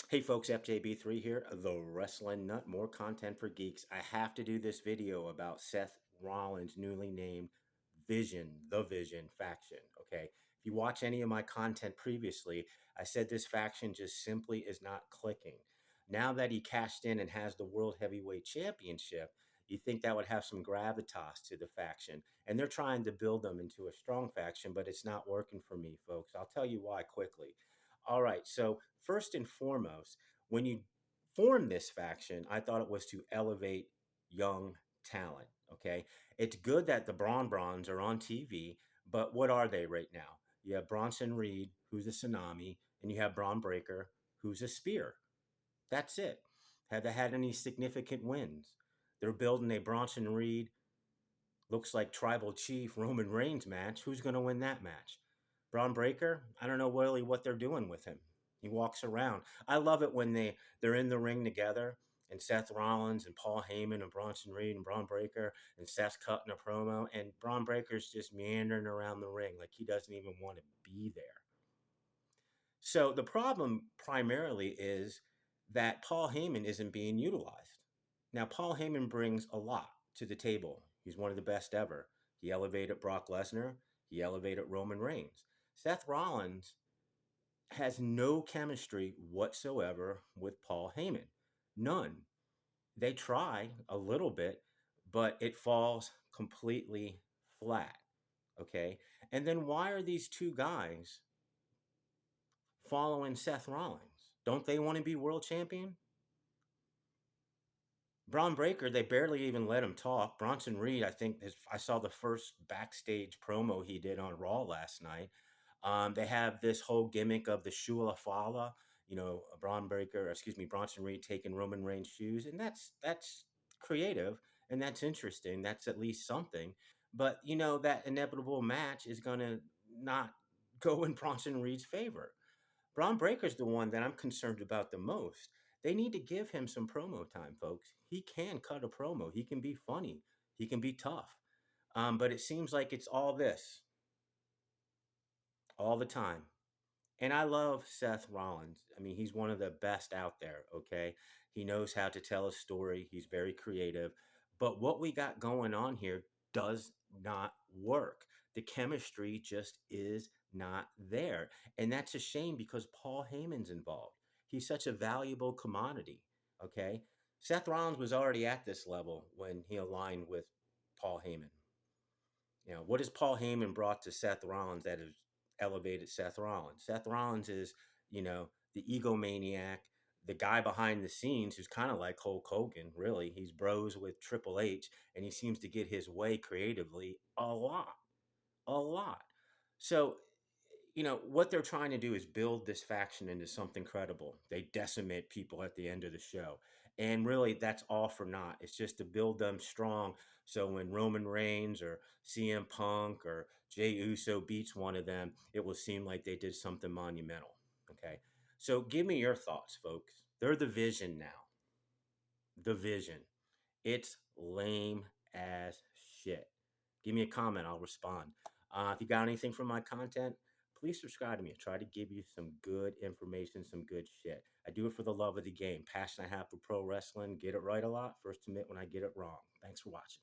Hey folks, FJB3 here, the Wrestling Nut, more content for geeks. I have to do this video about Seth Rollins' newly named the Vision faction, okay? If you watch any of my content previously, I said this faction just simply is not clicking. Now that he cashed in and has the World Heavyweight Championship, you think that would have some gravitas to the faction. And they're trying to build them into a strong faction, but it's not working for me, folks. I'll tell you why quickly. All right, so first and foremost, when you form this faction, I thought it was to elevate young talent. Okay, it's good that the Brawns are on TV, but what are they right now? You have Bronson Reed, who's a tsunami, and you have Braun Breaker, who's a spear. That's it. Have they had any significant wins? They're building a Bronson Reed, looks like Tribal Chief Roman Reigns match. Who's going to win that match? Braun Breaker, I don't know really what they're doing with him. He walks around. I love it when they're in the ring together and Seth Rollins and Paul Heyman and Bronson Reed and Braun Breaker and Seth's cutting a promo and Braun Breaker's just meandering around the ring like he doesn't even want to be there. So the problem primarily is that Paul Heyman isn't being utilized. Now, Paul Heyman brings a lot to the table. He's one of the best ever. He elevated Brock Lesnar. He elevated Roman Reigns. Seth Rollins has no chemistry whatsoever with Paul Heyman. None. They try a little bit, but it falls completely flat. Okay. And then why are these two guys following Seth Rollins? Don't they want to be world champion? Braun Breaker, they barely even let him talk. Bronson Reed, I think I saw the first backstage promo he did on Raw last night. They have this whole gimmick of the Shula Fala, Bronson Reed taking Roman Reigns' shoes, and that's creative and that's interesting. That's at least something. But that inevitable match is gonna not go in Bronson Reed's favor. Braun Breaker's the one that I'm concerned about the most. They need to give him some promo time, folks. He can cut a promo. He can be funny. He can be tough. But it seems like it's all this all the time. And I love Seth Rollins. I mean, he's one of the best out there, okay? He knows how to tell a story. He's very creative. But what we got going on here does not work. The chemistry just is not there. And that's a shame because Paul Heyman's involved. He's such a valuable commodity, okay? Seth Rollins was already at this level when he aligned with Paul Heyman. What has Paul Heyman brought to Seth Rollins that has elevated Seth Rollins? Seth Rollins is, the egomaniac, the guy behind the scenes who's kind of like Hulk Hogan, really. He's bros with Triple H, and he seems to get his way creatively a lot, a lot. So what they're trying to do is build this faction into something credible. They decimate people at the end of the show. And really, that's all for naught. It's just to build them strong. So when Roman Reigns or CM Punk or Jey Uso beats one of them, it will seem like they did something monumental. Okay. So give me your thoughts, folks. They're the Vision now. The Vision. It's lame as shit. Give me a comment. I'll respond. If you got anything from my content, please subscribe to me. I try to give you some good information, some good shit. I do it for the love of the game. Passion I have for pro wrestling. Get it right a lot. First to admit when I get it wrong. Thanks for watching.